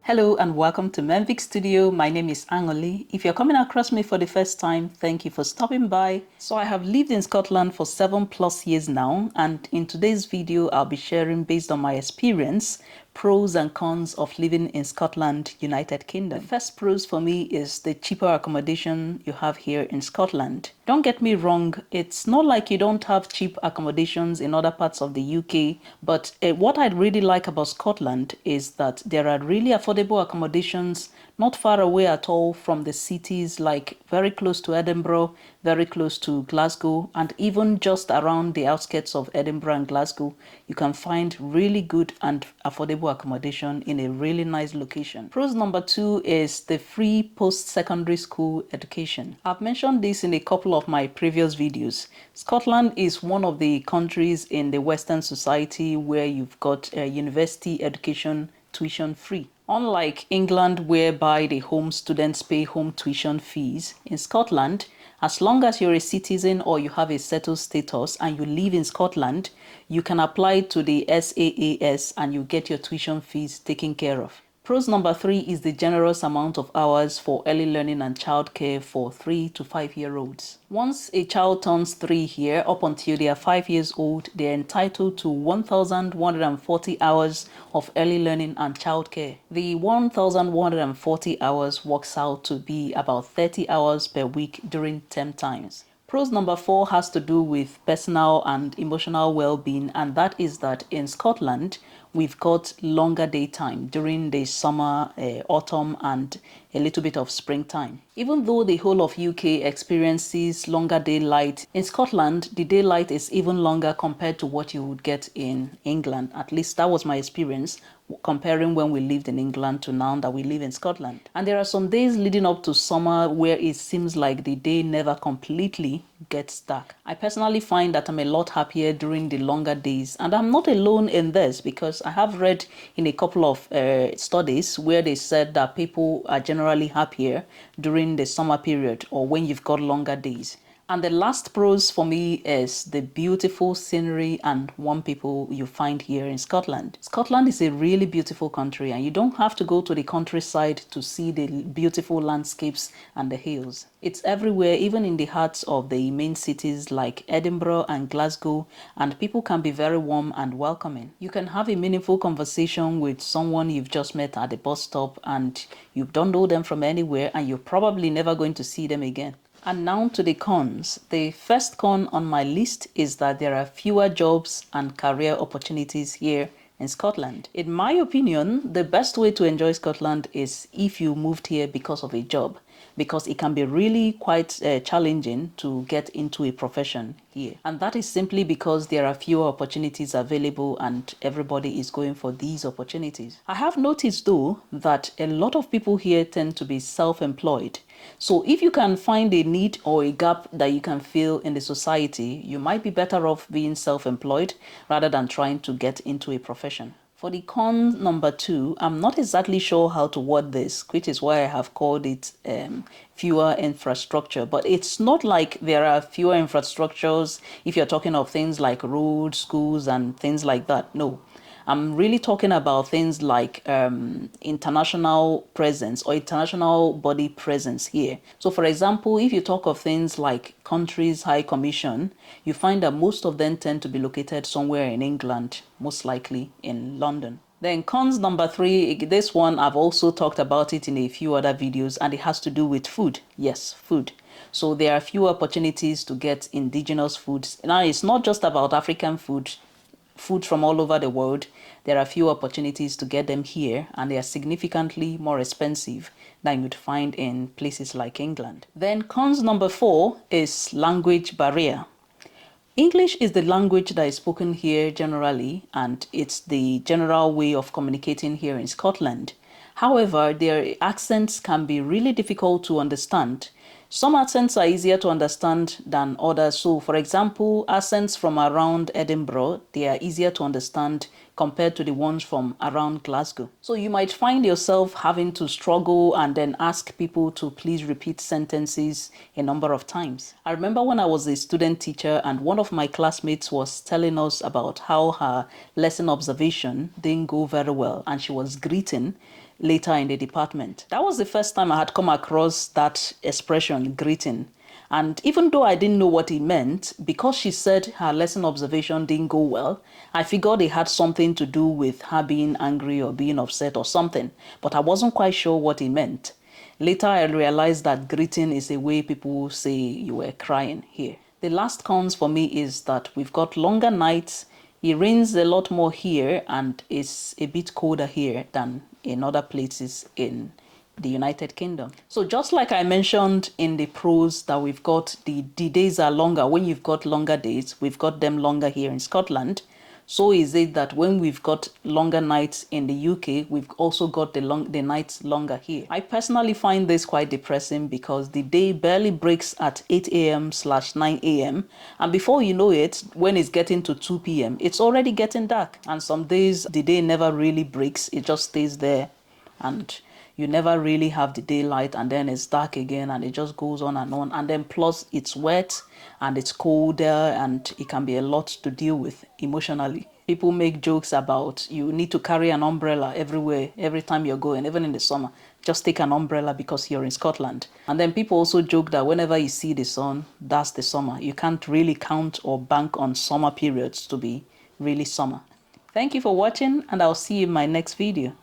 Hello and welcome to Menvic Studio. My name is Angoli. If you're coming across me for the first time, thank you for stopping by. So I have lived in Scotland for 7+ years now, and in today's video I'll be sharing, based on my experience, pros and cons of living in Scotland, United Kingdom. The first pros for me is the cheaper accommodation you have here in Scotland. Don't get me wrong, it's not like you don't have cheap accommodations in other parts of the UK, but what I really like about Scotland is that there are really affordable accommodations not far away at all from the cities, like very close to Edinburgh, very close to Glasgow, and even just around the outskirts of Edinburgh and Glasgow, you can find really good and affordable accommodation in a really nice location. Pros number 2 is the free post-secondary school education. I've mentioned this in a couple of my previous videos. Scotland is one of the countries in the Western society where you've got university education tuition free. Unlike England, whereby the home students pay home tuition fees, in Scotland, as long as you're a citizen or you have a settled status and you live in Scotland, you can apply to the SAAS and you get your tuition fees taken care of. Pros number 3 is the generous amount of hours for early learning and childcare for 3 to 5-year-olds. Once a child turns 3 here, up until they are 5 years old, they are entitled to 1,140 hours of early learning and childcare. The 1,140 hours works out to be about 30 hours per week during term times. Pros number 4 has to do with personal and emotional well-being, and that is that in Scotland, we've got longer daytime during the summer, autumn, and a little bit of springtime. Even though the whole of UK experiences longer daylight, in Scotland, the daylight is even longer compared to what you would get in England. At least that was my experience, comparing when we lived in England to now that we live in Scotland. And there are some days leading up to summer where it seems like the day never completely gets dark. I personally find that I'm a lot happier during the longer days, and I'm not alone in this, because I have read in a couple of studies where they said that people are generally happier during the summer period or when you've got longer days. And the last pros for me is the beautiful scenery and warm people you find here in Scotland. Scotland is a really beautiful country, and you don't have to go to the countryside to see the beautiful landscapes and the hills. It's everywhere, even in the hearts of the main cities like Edinburgh and Glasgow, and people can be very warm and welcoming. You can have a meaningful conversation with someone you've just met at the bus stop and you don't know them from anywhere, and you're probably never going to see them again. And now to the cons. The first con on my list is that there are fewer jobs and career opportunities here in Scotland. In my opinion, the best way to enjoy Scotland is if you moved here because of a job, because it can be really quite challenging to get into a profession here. And that is simply because there are fewer opportunities available and everybody is going for these opportunities. I have noticed though that a lot of people here tend to be self-employed. So if you can find a need or a gap that you can fill in the society, you might be better off being self-employed rather than trying to get into a profession. For the con number 2, I'm not exactly sure how to word this, which is why I have called it fewer infrastructure. But it's not like there are fewer infrastructures if you're talking of things like roads, schools, and things like that. No. I'm really talking about things like international presence or international body presence here. So for example, if you talk of things like countries' high commission, you find that most of them tend to be located somewhere in England, most likely in London. Then cons number 3, this one I've also talked about it in a few other videos, and it has to do with food. Yes, food. So there are fewer opportunities to get indigenous foods. Now, it's not just about African food from all over the world. There are few opportunities to get them here, and they are significantly more expensive than you'd find in places like England. Then cons number 4 is language barrier. English is the language that is spoken here generally, and it's the general way of communicating here in Scotland. However, their accents can be really difficult to understand. Some accents are easier to understand than others. So, for example, accents from around Edinburgh, they are easier to understand compared to the ones from around Glasgow. So you might find yourself having to struggle and then ask people to please repeat sentences a number of times. I remember when I was a student teacher and one of my classmates was telling us about how her lesson observation didn't go very well and she was greeting later in the department. That was the first time I had come across that expression, greeting. And even though I didn't know what it meant, because she said her lesson observation didn't go well, I figured it had something to do with her being angry or being upset or something, but I wasn't quite sure what it meant. Later, I realized that greeting is a way people say you were crying here. The last cons for me is that we've got longer nights. It rains a lot more here and it's a bit colder here than in other places in the United Kingdom. So just like I mentioned in the pros that we've got the days are longer. When you've got longer days, we've got them longer here in Scotland. So is it that when we've got longer nights in the UK, we've also got the nights longer here. I personally find this quite depressing because the day barely breaks at 8 a.m/9 a.m. and before you know it, when it's getting to 2 p.m., it's already getting dark. And some days the day never really breaks, it just stays there and you never really have the daylight, and then it's dark again and it just goes on, and then plus it's wet and it's colder and it can be a lot to deal with emotionally. People make jokes about you need to carry an umbrella everywhere, every time you're going, even in the summer. Just take an umbrella because you're in Scotland. And then people also joke that whenever you see the sun, that's the summer. You can't really count or bank on summer periods to be really summer. Thank you for watching, and I'll see you in my next video.